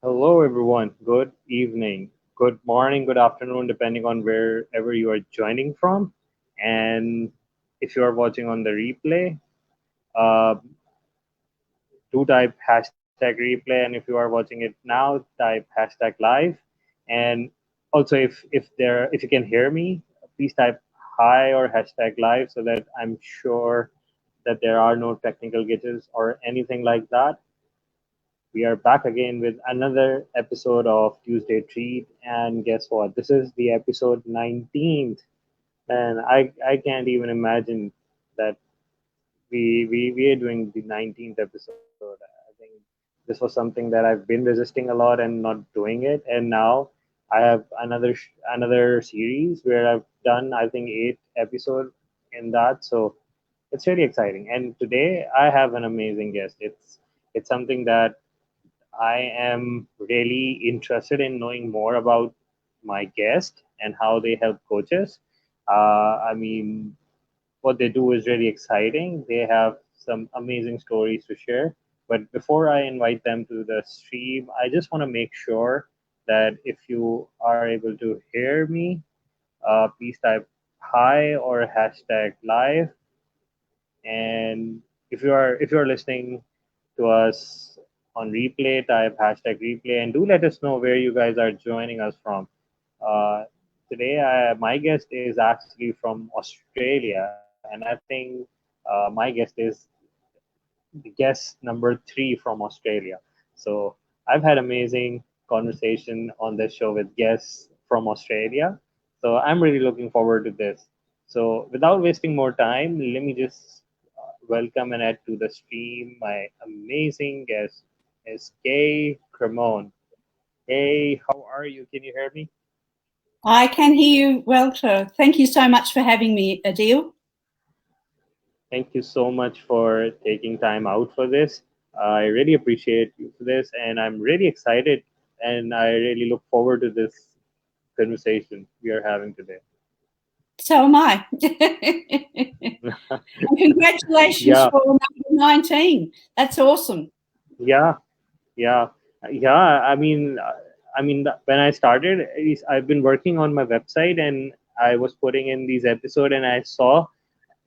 Hello, everyone. Good evening, good morning, good afternoon, depending on wherever you are joining from. And if you are watching on the replay, uh, do type hashtag replay. And if you are watching it now, type hashtag live. And also, if you can hear me, please type hi or hashtag live so that I'm sure that there are no technical glitches or anything like that. We are back again with another episode of Tuesday Treat, and guess what? This is the episode 19th, and I can't even imagine that we are doing the 19th episode. I think this was something that I've been resisting a lot and not doing it, and now I have another series where I've done I think 8 episodes in that, so it's really exciting. And today I have an amazing guest. It's something that I am really interested in knowing more about my guest and how they help coaches. I mean, what they do is really exciting. They have some amazing stories to share. But before I invite them to the stream, I just want to make sure that if you are able to hear me, please type hi or hashtag live. And if you are listening to us on replay, type hashtag replay and do let us know where you guys are joining us from. Uh, Today, my guest is actually from Australia, and I think my guest is the guest number 3 from Australia. So I've had amazing conversation on this show with guests from Australia. So I'm really looking forward to this. So without wasting more time, let me just welcome and add to the stream my amazing guest is Kaye Cramond. Hey, how are you? Can you hear me? I can hear you well, sir. Thank you so much for having me, Adil. Thank you so much for taking time out for this. I really appreciate you for this, and I'm really excited, and I really look forward to this conversation we are having today. So am I. And congratulations Yeah, for number 19. That's awesome. yeah, yeah, yeah. When I started, I've been working on my website, and I was putting in these episodes, and I saw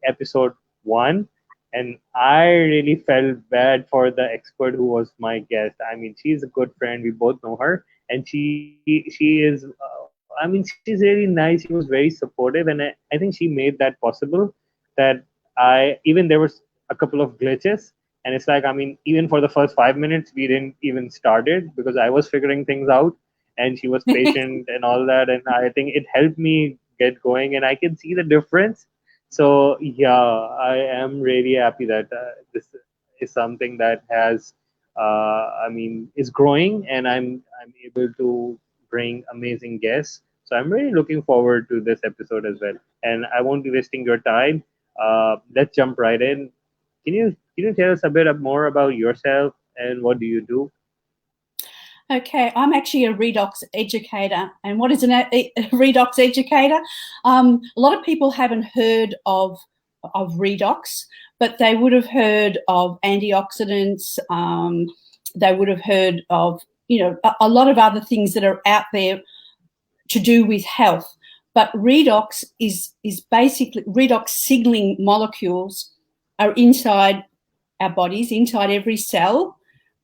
episode 1, and I really felt bad for the expert who was my guest. I mean, she's a good friend. We both know her, and she is. She's really nice. She was very supportive, and I think she made that possible. That I even there was a couple of glitches, and it's like even for the first 5 minutes, we didn't even started because I was figuring things out, and she was patient and all that, and I think it helped me get going, and I can see the difference. So yeah, I am really happy that this is something that has, is growing, and I'm able to bring amazing guests. So I'm really looking forward to this episode as well. And I won't be wasting your time. Let's jump right in. Can you tell us a bit more about yourself and what do you do? Okay, I'm actually a Redox educator. And what is a Redox educator? A lot of people haven't heard of Redox, but they would have heard of antioxidants. They would have heard of, a lot of other things that are out there to do with health. But redox is basically redox signaling molecules are inside our bodies, inside every cell.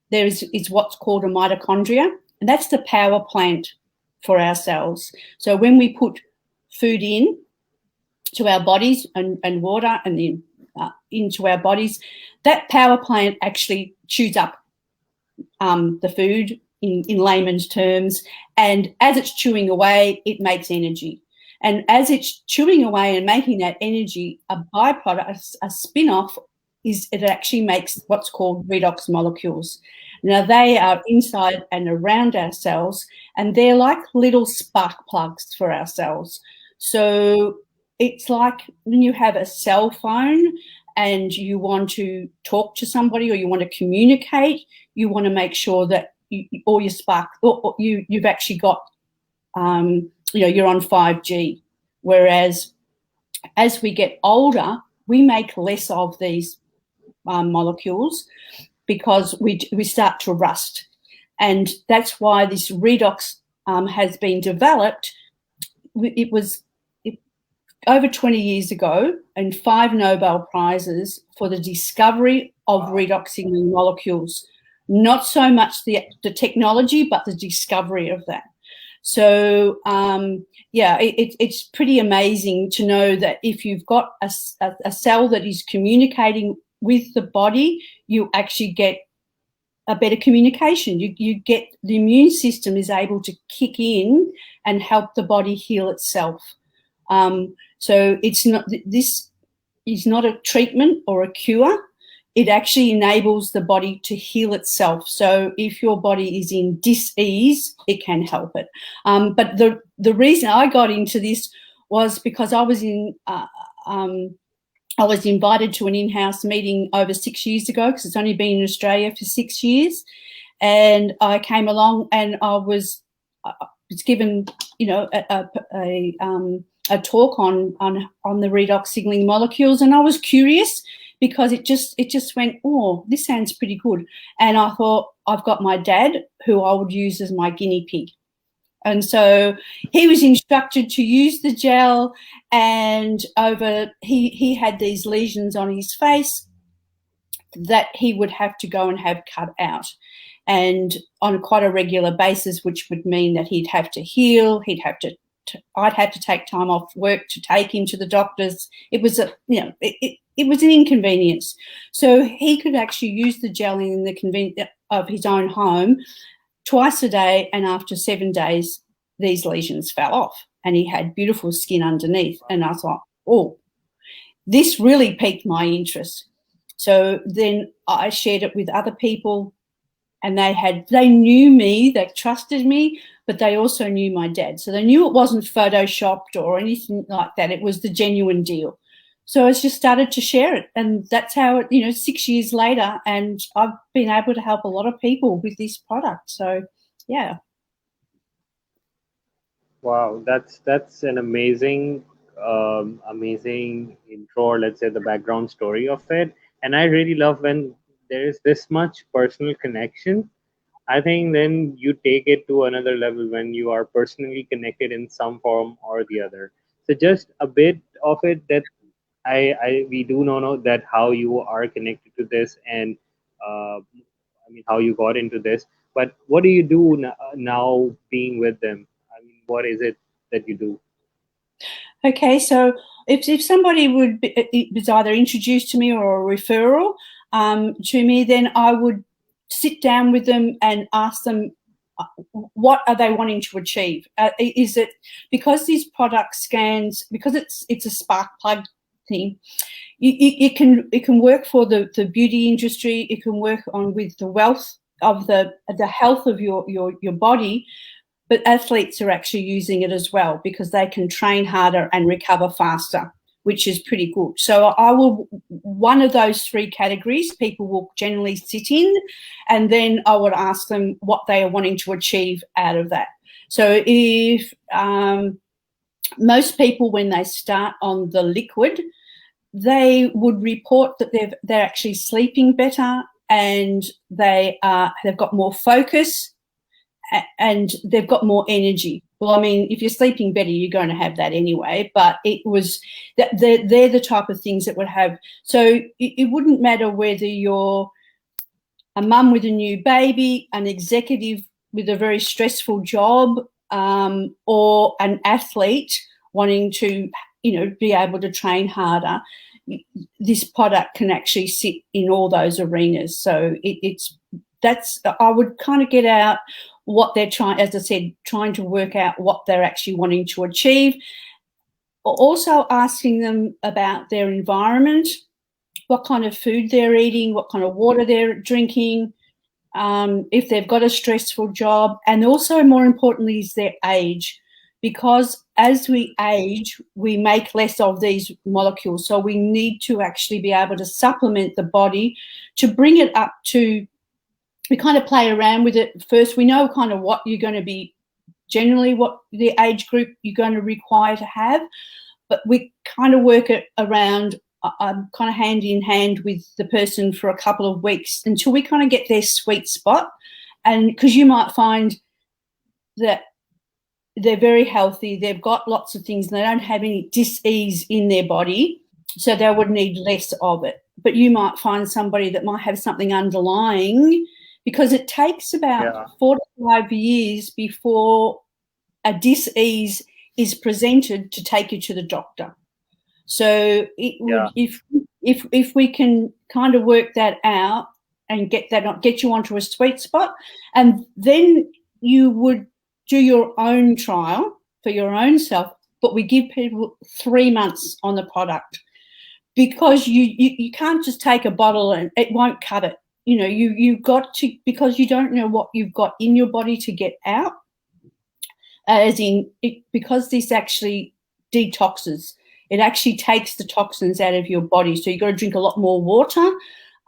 There is what's called a mitochondria, and that's the power plant for our cells. So when we put food in to our bodies and water and then into our bodies, that power plant actually chews up the food in layman's terms, and as it's chewing away, it makes energy. And as it's chewing away and making that energy, a byproduct, a spin-off, is it actually makes what's called redox molecules. Now, they are inside and around our cells, and they're like little spark plugs for our cells. So it's like when you have a cell phone and you want to talk to somebody or you want to communicate, you want to make sure that all your spark, or you've actually got, you're on 5G. Whereas as we get older, we make less of these molecules because we start to rust. And that's why this Redox has been developed. It was over 20 years ago, and 5 Nobel Prizes for the discovery of redox signaling molecules. Not so much the technology, but the discovery of that. So, it's pretty amazing to know that if you've got a cell that is communicating with the body, you actually get a better communication. You get the immune system is able to kick in and help the body heal itself. So this is not a treatment or a cure. It actually enables the body to heal itself. So if your body is in dis-ease, it can help it. But the reason I got into this was because I was invited to an in-house meeting over 6 years ago, because it's only been in Australia for 6 years, and I came along and I was given, a talk on the redox signaling molecules, and I was curious because it just went, oh, this sounds pretty good. And I thought, I've got my dad who I would use as my guinea pig. And so he was instructed to use the gel, and he had these lesions on his face that he would have to go and have cut out, and on quite a regular basis, which would mean that he'd have to heal. I'd have to take time off work to take him to the doctors. It was it was an inconvenience. So he could actually use the gel in the convenience of his own home twice a day, and after 7 days, these lesions fell off, and he had beautiful skin underneath. And I thought, oh, this really piqued my interest. So then I shared it with other people, and they knew me, they trusted me, but they also knew my dad. So they knew it wasn't photoshopped or anything like that. It was the genuine deal. So I just started to share it, and that's how it, 6 years later, and I've been able to help a lot of people with this product. So, yeah. Wow, that's an amazing intro, or let's say the background story of it. And I really love when there is this much personal connection. I think then you take it to another level when you are personally connected in some form or the other. So just a bit of it that we do know that how you are connected to this, and how you got into this. But what do you do now being with them? What is it that you do? Okay, so if somebody was either introduced to me or a referral to me, then I would sit down with them and ask them, what are they wanting to achieve? Is it because these product scans, because it's a spark plug thing, it can work for the beauty industry. It can work on with the wealth of the health of your body. But athletes are actually using it as well, because they can train harder and recover faster, which is pretty good. So one of those 3 categories people will generally sit in, and then I would ask them what they are wanting to achieve out of that. So if most people, when they start on the liquid, they would report that they're actually sleeping better, and they've got more focus, and they've got more energy. Well, if you're sleeping better, you're going to have that anyway, but it was that they're the type of things that would have. So it wouldn't matter whether you're a mum with a new baby, an executive with a very stressful job, or an athlete wanting to, be able to train harder. This product can actually sit in all those arenas. So I would kind of get out what they're trying to work out what they're actually wanting to achieve. Also asking them about their environment, what kind of food they're eating, what kind of water they're drinking, if they've got a stressful job, and also, more importantly, is their age. Because as we age, we make less of these molecules. So we need to actually be able to supplement the body to bring it up to. We kind of play around with it first. We know kind of what you're going to be, generally what the age group you're going to require to have, but we kind of work it around kind of hand in hand with the person for a couple of weeks until we kind of get their sweet spot. And because you might find that they're very healthy, they've got lots of things, and they don't have any dis-ease in their body, so they would need less of it. But you might find somebody that might have something underlying, because it takes about 4 to 5 years before a dis-ease is presented to take you to the doctor. So it would, if we can kind of work that out and get you onto a sweet spot, and then you would do your own trial for your own self, but we give people 3 months on the product, because you can't just take a bottle and it won't cut it. You know, you've got to, because you don't know what you've got in your body to get out, because this actually detoxes. It actually takes the toxins out of your body. So you've got to drink a lot more water,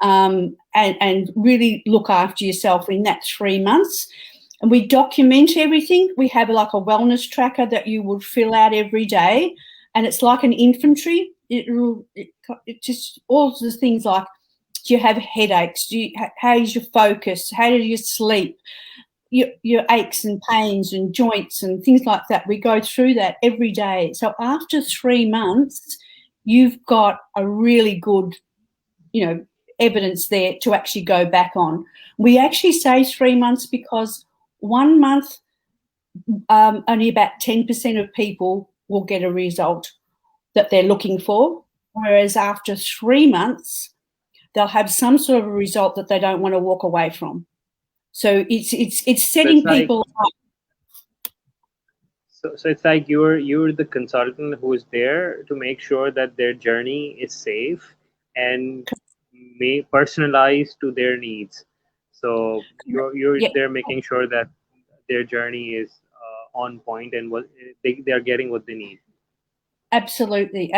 and really look after yourself in that 3 months. And we document everything. We have like a wellness tracker that you would fill out every day, and it's like an inventory. It just all the things like, do you have headaches? How is your focus? How do you sleep? Your aches and pains and joints and things like that. We go through that every day. So after 3 months, you've got a really good, evidence there to actually go back on. We actually say 3 months because 1 month, only about 10% of people will get a result that they're looking for, whereas after 3 months, they'll have some sort of a result that they don't want to walk away from. So it's setting people up. So it's like you're the consultant who is there to make sure that their journey is safe and personalized to their needs. So you're there making sure that their journey is on point and what they are getting what they need. Absolutely.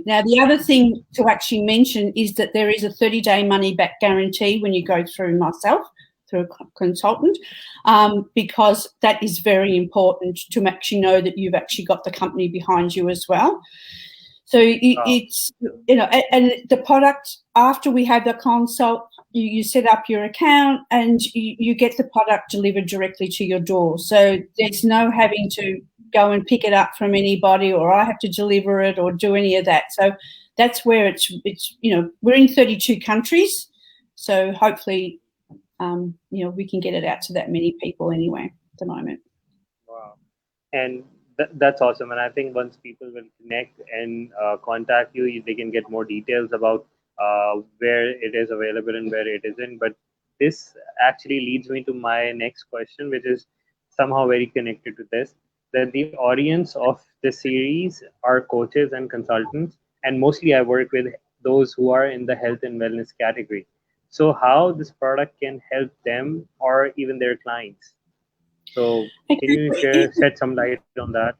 Now, the other thing to actually mention is that there is a 30-day money-back guarantee when you go through myself, through a consultant, because that is very important to actually know that you've actually got the company behind you as well. So it's, and the product, after we have the consult, you set up your account and you get the product delivered directly to your door. So there's no having to go and pick it up from anybody, or I have to deliver it or do any of that. So that's where it's we're in 32 countries. So hopefully, we can get it out to that many people anyway at the moment. Wow. And that's awesome. And I think once people will connect and contact you, they can get more details about where it is available and where it isn't. But this actually leads me to my next question, which is somehow very connected to this, that the audience of the series are coaches and consultants. And mostly I work with those who are in the health and wellness category. So how this product can help them or even their clients? So can you shed some light on that?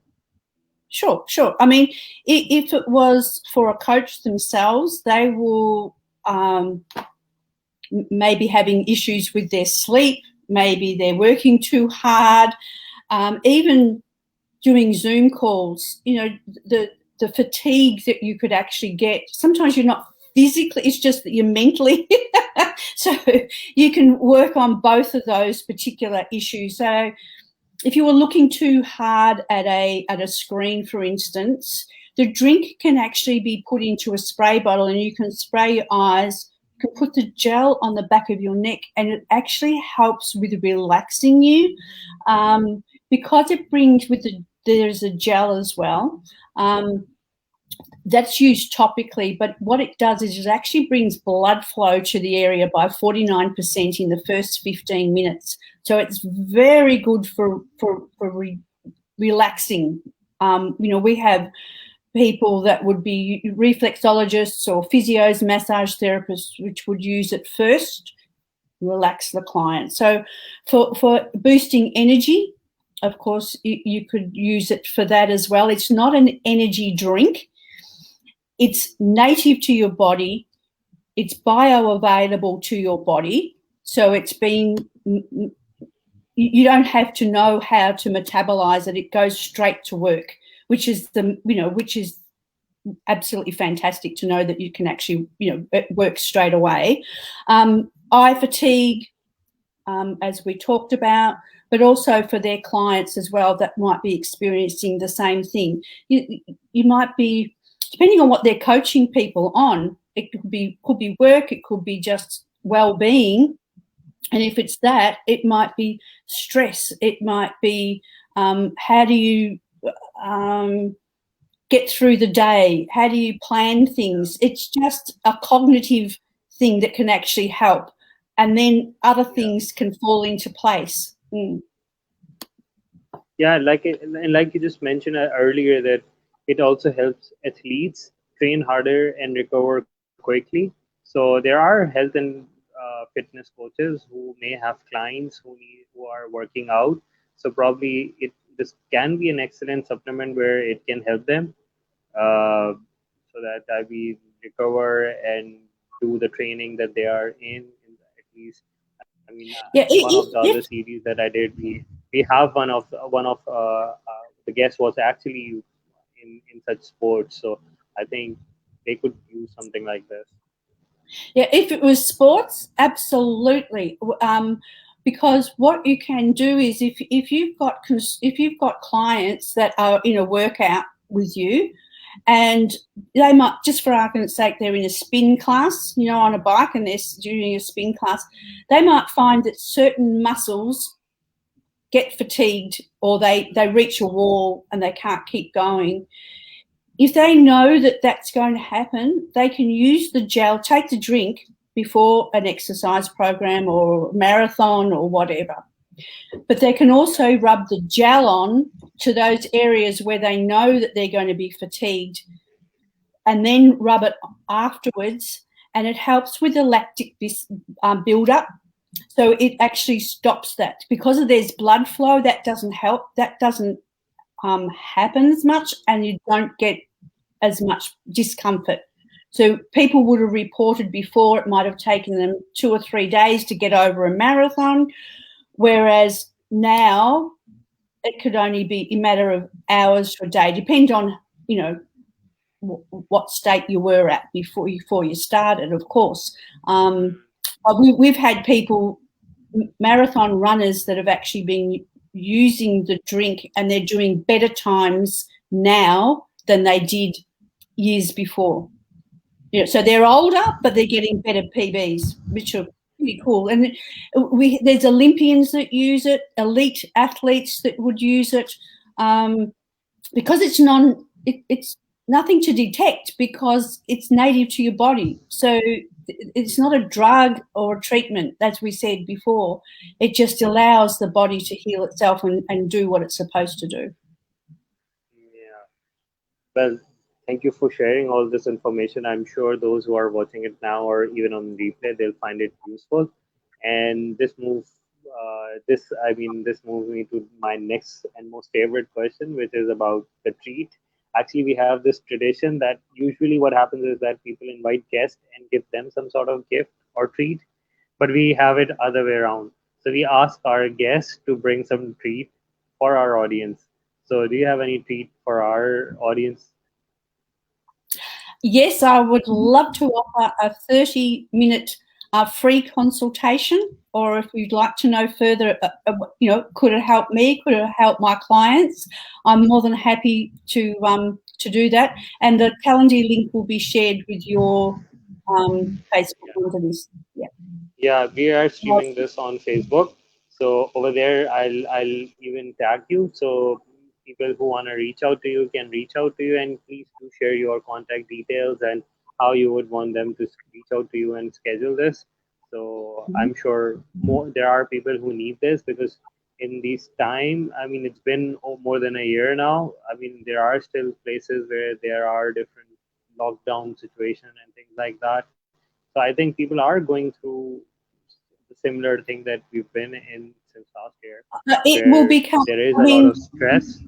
Sure. I mean, if it was for a coach themselves, they will maybe having issues with their sleep, maybe they're working too hard, even doing Zoom calls, the fatigue that you could actually get. Sometimes you're not physically, it's just that you're mentally. So you can work on both of those particular issues. So if you were looking too hard at a screen, for instance, the drink can actually be put into a spray bottle and you can spray your eyes. You can put the gel on the back of your neck, and it actually helps with relaxing you, because it brings there's a gel as well. That's used topically, but what it does is it actually brings blood flow to the area by 49% in the first 15 minutes. So it's very good for relaxing. We have people that would be reflexologists or physios, massage therapists, which would use it first, relax the client. So for boosting energy, of course, you could use it for that as well. It's not an energy drink. It's native to your body. It's bioavailable to your body. So you don't have to know how to metabolize it. It goes straight to work, which is absolutely fantastic to know that you can actually, it works straight away. Eye fatigue, as we talked about, but also for their clients as well that might be experiencing the same thing. You might be, depending on what they're coaching people on, it could be work, it could be just well-being. And if it's that, it might be stress. It might be how do you get through the day? How do you plan things? It's just a cognitive thing that can actually help. And then other things can fall into place. Yeah, like you just mentioned earlier, that it also helps athletes train harder and recover quickly. So there are health and fitness coaches who may have clients who are working out. So probably this can be an excellent supplement where it can help them, uh, so that we recover and do the training that they are at least. I mean, Yeah, one of the other if series that I did, we have the guest was actually in such sports. So I think they could use something like this. Yeah, if it was sports, absolutely. Because what you can do is if you've got clients that are in a workout with you, and they might, just for argument's sake, they're in a spin class, on a bike, and they're doing a spin class, they might find that certain muscles get fatigued, or they reach a wall and they can't keep going. If they know that that's going to happen, they can use the gel, take the drink before an exercise program or marathon or whatever. But they can also rub the gel on to those areas where they know that they're going to be fatigued, and then rub it afterwards, and it helps with the lactic build-up. So it actually stops that. Because there's blood flow, that doesn't help. That doesn't happen as much, and you don't get as much discomfort. So people would have reported before it might have taken them 2 or 3 days to get over a marathon, whereas now it could only be a matter of hours to a day, depend on, what state you were at before you started, of course. We've had people, marathon runners, that have actually been using the drink, and they're doing better times now than they did years before. So they're older, but they're getting better PBs, which are pretty cool. And there's Olympians that use it, elite athletes that would use it, because it's nothing to detect, because it's native to your body. So it's not a drug or a treatment, as we said before. It just allows the body to heal itself and do what it's supposed to do. Yeah. Well, thank you for sharing all this information. I'm sure those who are watching it now or even on replay, they'll find it useful. And this moves me to my next and most favorite question, which is about the treat. Actually, we have this tradition that usually what happens is that people invite guests and give them some sort of gift or treat, but we have it other way around. So we ask our guests to bring some treat for our audience. So do you have any treat for our audience? Yes, I would love to offer a 30-minute free consultation, or if you'd like to know further, could it help me? Could it help my clients? I'm more than happy to do that. And the Calendar link will be shared with your Facebook under this. Yeah. Yeah, we are streaming this on Facebook. So over there, I'll even tag you. So people who want to reach out to you can reach out to you, and please do share your contact details and how you would want them to reach out to you and schedule this. So I'm sure there are people who need this, because in this time, I mean, it's been more than a year now. I mean, there are still places where there are different lockdown situation and things like that. So I think people are going through the similar thing that we've been in since last year, It will where become. there is a lot of stress.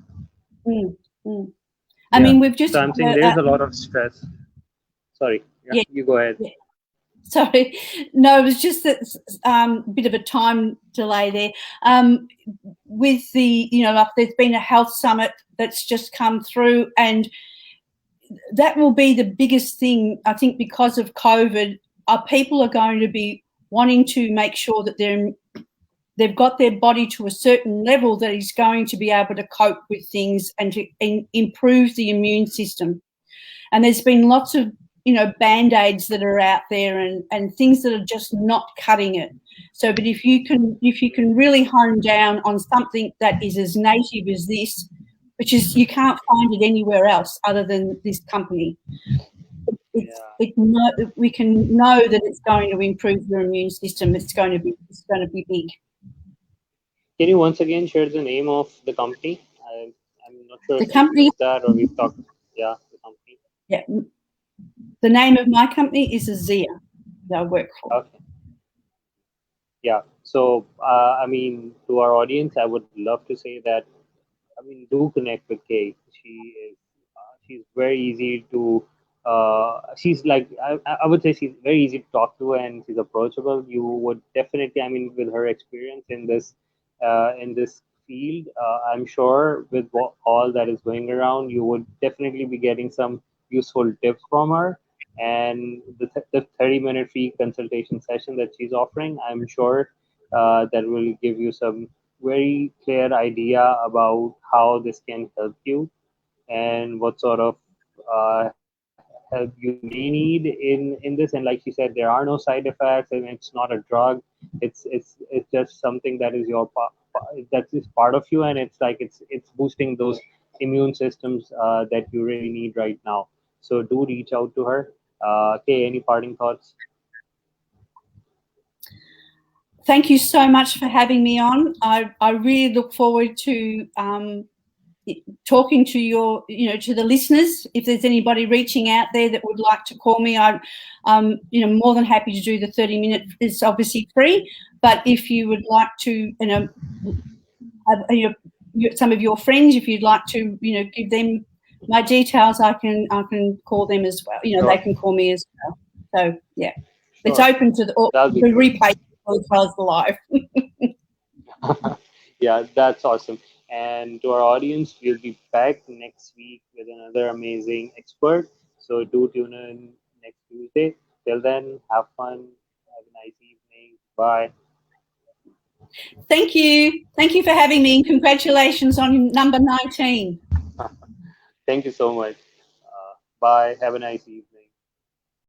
I mean, we've just. So I'm saying there's a lot of stress. Sorry, Yeah, you go ahead. Yeah. Sorry, no, it was just that bit of a time delay there. With the, there's been a health summit that's just come through, and that will be the biggest thing, I think, because of COVID. People are going to be wanting to make sure that they're they've got their body to a certain level that is going to be able to cope with things and to improve the immune system. And there's been lots of, Band-Aids that are out there and things that are just not cutting it. So, but if you can really hone down on something that is as native as this, which is you can't find it anywhere else other than this company. We can know that it's going to improve your immune system. It's going to be big. Can you once again share the name of the company? I'm not sure the if company is that or we've talked. Yeah, the company. Yeah, the name of my company is Azia that I work for. Okay. Yeah. So, to our audience, I would love to say that, do connect with Kaye. She's very easy to, she's like, I would say she's very easy to talk to and she's approachable. You would definitely, with her experience in this field, I'm sure with all that is going around, you would definitely be getting some useful tips from her. And the 30-minute free consultation session that she's offering, I'm sure that will give you some very clear idea about how this can help you and what sort of help you may need in this. And like you said, there are no side effects and it's not a drug. It's just something that is that is part of you, and it's boosting those immune systems that you really need right now. So do reach out to her. Okay, any parting thoughts? Thank you so much for having me on. I really look forward to talking to to the listeners. If there's anybody reaching out there that would like to call me, I'm more than happy to do the 30-minute. It's obviously free, but if you would like to, have, some of your friends, if you'd like to, give them my details, I can call them as well. Sure. They can call me as well. So yeah, Sure. it's open to the replay as well as the live. Yeah, that's awesome. And to our audience, we'll be back next week with another amazing expert. So do tune in next Tuesday. Till then, have fun. Have a nice evening. Bye. Thank you. Thank you for having me, and congratulations on number 19. Thank you so much. Bye. Have a nice evening.